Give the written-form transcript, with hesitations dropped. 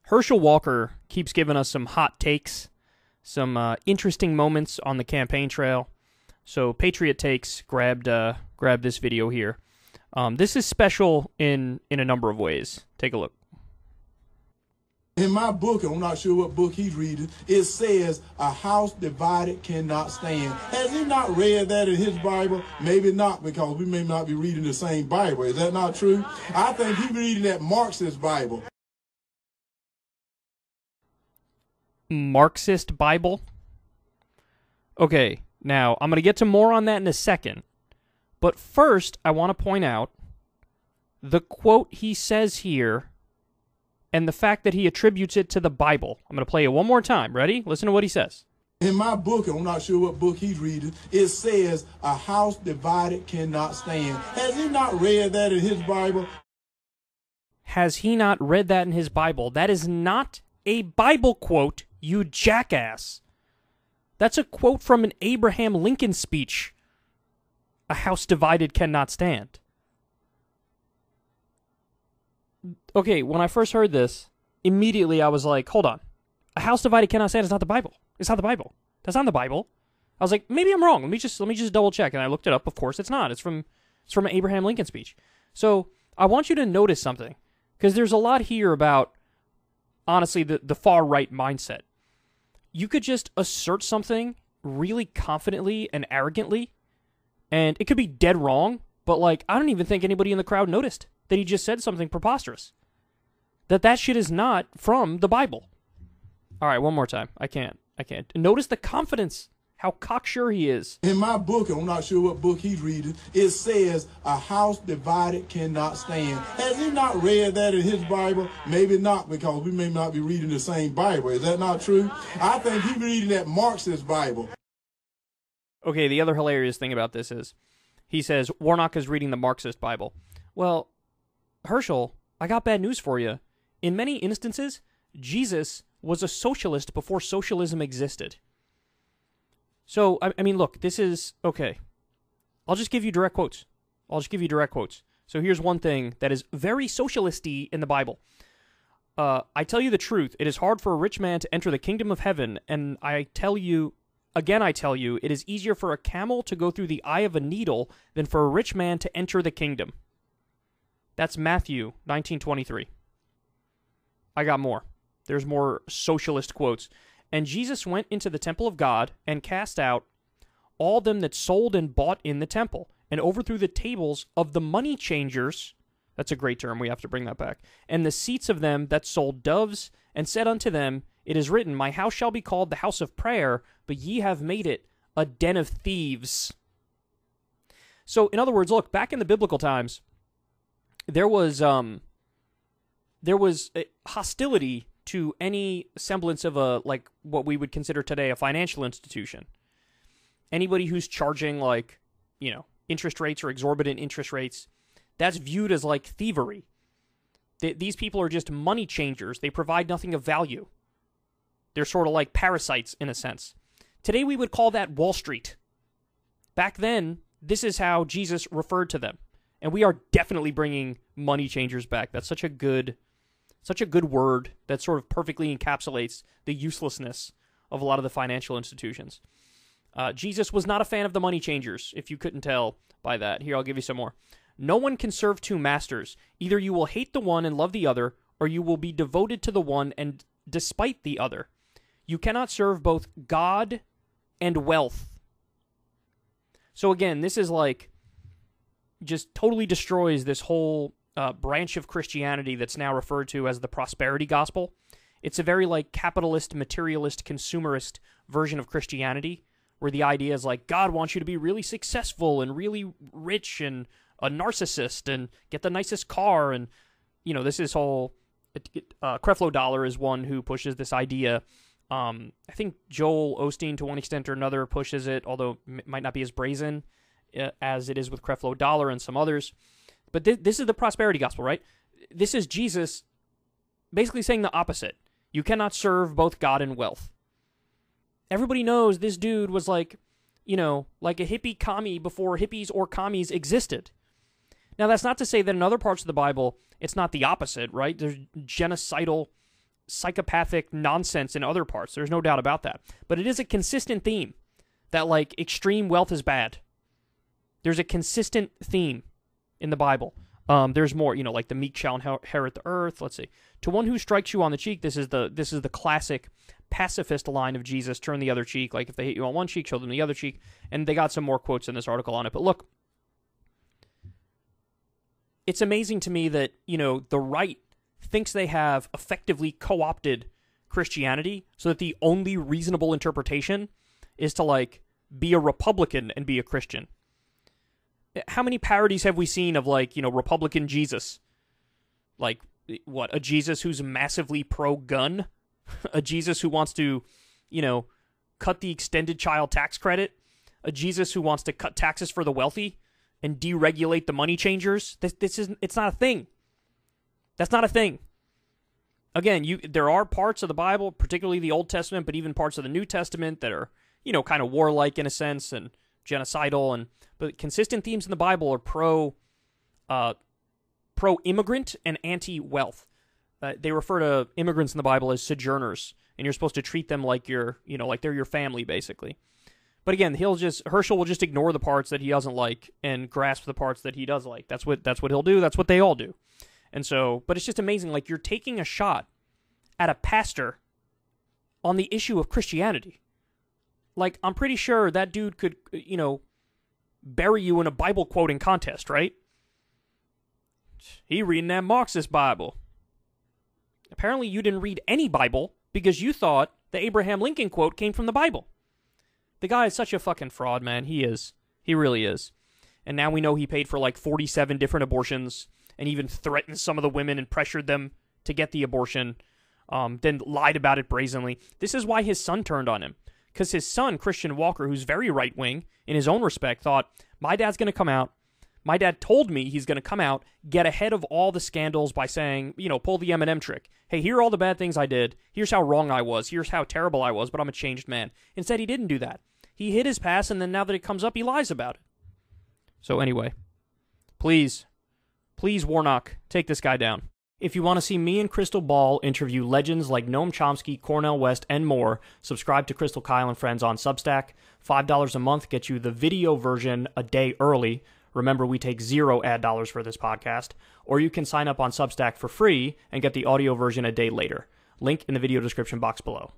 Herschel Walker keeps giving us some hot takes, some interesting moments on the campaign trail. So Patriot Takes grabbed this video here. This is special in a number of ways. Take a look. In my book, I'm not sure what book he's reading, it says, a house divided cannot stand. Has he not read that in his Bible? Maybe not, because we may not be reading the same Bible. Is that not true? I think he's reading that Marxist Bible. Marxist Bible? Okay, now, I'm going to get to more on that in a second. But first, I want to point out the quote he says here and the fact that he attributes it to the Bible. I'm going to play it one more time. Ready? Listen to what he says. In my book, I'm not sure what book he's reading, it says, a house divided cannot stand. Has he not read that in his Bible? Has he not read that in his Bible? That is not a Bible quote, you jackass. That's a quote from an Abraham Lincoln speech. A house divided cannot stand. Okay, when I first heard this, immediately I was like, hold on. A house divided cannot stand is not the Bible. It's not the Bible. That's not the Bible. I was like, maybe I'm wrong. Let me just double check. And I looked it up. Of course, it's not. It's from an Abraham Lincoln speech. So I want you to notice something, because there's a lot here about, honestly, the far right mindset. You could just assert something really confidently and arrogantly, and it could be dead wrong, but like, I don't even think anybody in the crowd noticed that he just said something preposterous. That shit is not from the Bible. All right, one more time. I can't. Notice the confidence, how cocksure he is. In my book, I'm not sure what book he's reading, it says, a house divided cannot stand. Has he not read that in his Bible? Maybe not, because we may not be reading the same Bible. Is that not true? I think he's reading that Marxist Bible. Okay, the other hilarious thing about this is, he says, Warnock is reading the Marxist Bible. Well, Herschel, I got bad news for you. In many instances, Jesus was a socialist before socialism existed. So, I mean, look, this is, okay. I'll just give you direct quotes. So here's one thing that is very socialist-y in the Bible. I tell you the truth, it is hard for a rich man to enter the kingdom of heaven, and I tell you, it is easier for a camel to go through the eye of a needle than for a rich man to enter the kingdom. That's Matthew 19:23. I got more. There's more socialist quotes. And Jesus went into the temple of God and cast out all them that sold and bought in the temple, and overthrew the tables of the money changers. That's a great term. We have to bring that back. And the seats of them that sold doves, and said unto them, it is written, my house shall be called the house of prayer, but ye have made it a den of thieves. So, in other words, look, back in the biblical times, there was hostility to any semblance of a, like, what we would consider today a financial institution. Anybody who's charging, like, interest rates or exorbitant interest rates, that's viewed as, like, thievery. These people are just money changers. They provide nothing of value. They're sort of like parasites, in a sense. Today we would call that Wall Street. Back then, this is how Jesus referred to them. And we are definitely bringing money changers back. That's such a good word that sort of perfectly encapsulates the uselessness of a lot of the financial institutions. Jesus was not a fan of the money changers, if you couldn't tell by that. Here, I'll give you some more. No one can serve two masters. Either you will hate the one and love the other, or you will be devoted to the one and despite the other. You cannot serve both God and wealth. So again, this is like, just totally destroys this whole branch of Christianity that's now referred to as the prosperity gospel. It's a very like capitalist, materialist, consumerist version of Christianity, where the idea is like, God wants you to be really successful and really rich and a narcissist and get the nicest car. And, this is whole, Creflo Dollar is one who pushes this idea. I think Joel Osteen, to one extent or another, pushes it, although it might not be as brazen as it is with Creflo Dollar and some others. But this is the prosperity gospel, right? This is Jesus basically saying the opposite. You cannot serve both God and wealth. Everybody knows this dude was like, like a hippie commie before hippies or commies existed. Now, that's not to say that in other parts of the Bible, it's not the opposite, right? There's genocidal psychopathic nonsense in other parts. There's no doubt about that. But it is a consistent theme that, like, extreme wealth is bad. There's a consistent theme in the Bible. There's more, like the meek shall inherit the earth. Let's see. To one who strikes you on the cheek, this is the classic pacifist line of Jesus, turn the other cheek. Like, if they hit you on one cheek, show them the other cheek. And they got some more quotes in this article on it. But look, it's amazing to me that, the right thinks they have effectively co-opted Christianity so that the only reasonable interpretation is to, like, be a Republican and be a Christian. How many parodies have we seen of, like, Republican Jesus? Like, what, a Jesus who's massively pro-gun? A Jesus who wants to, cut the extended child tax credit? A Jesus who wants to cut taxes for the wealthy and deregulate the money changers? It's not a thing. That's not a thing. Again, there are parts of the Bible, particularly the Old Testament, but even parts of the New Testament that are, kind of warlike in a sense and genocidal, but consistent themes in the Bible are pro-immigrant and anti-wealth. They refer to immigrants in the Bible as sojourners, and you're supposed to treat them like like they're your family, basically. But again, Herschel will just ignore the parts that he doesn't like and grasp the parts that he does like. That's what he'll do. That's what they all do. And so, but it's just amazing. Like, you're taking a shot at a pastor on the issue of Christianity. Like, I'm pretty sure that dude could, bury you in a Bible quoting contest, right? He reading that Marxist Bible. Apparently you didn't read any Bible because you thought the Abraham Lincoln quote came from the Bible. The guy is such a fucking fraud, man. He is. He really is. And now we know he paid for like 47 different abortions and even threatened some of the women and pressured them to get the abortion, then lied about it brazenly. This is why his son turned on him. Because his son, Christian Walker, who's very right-wing in his own respect, thought, my dad's going to come out. My dad told me he's going to come out, get ahead of all the scandals by saying, pull the Eminem trick. Hey, here are all the bad things I did. Here's how wrong I was. Here's how terrible I was, but I'm a changed man. Instead, he didn't do that. He hid his past, and then now that it comes up, he lies about it. So anyway, please, Warnock, take this guy down. If you want to see me and Crystal Ball interview legends like Noam Chomsky, Cornel West, and more, subscribe to Crystal Kyle and Friends on Substack. $5 a month gets you the video version a day early. Remember, we take 0 ad dollars for this podcast. Or you can sign up on Substack for free and get the audio version a day later. Link in the video description box below.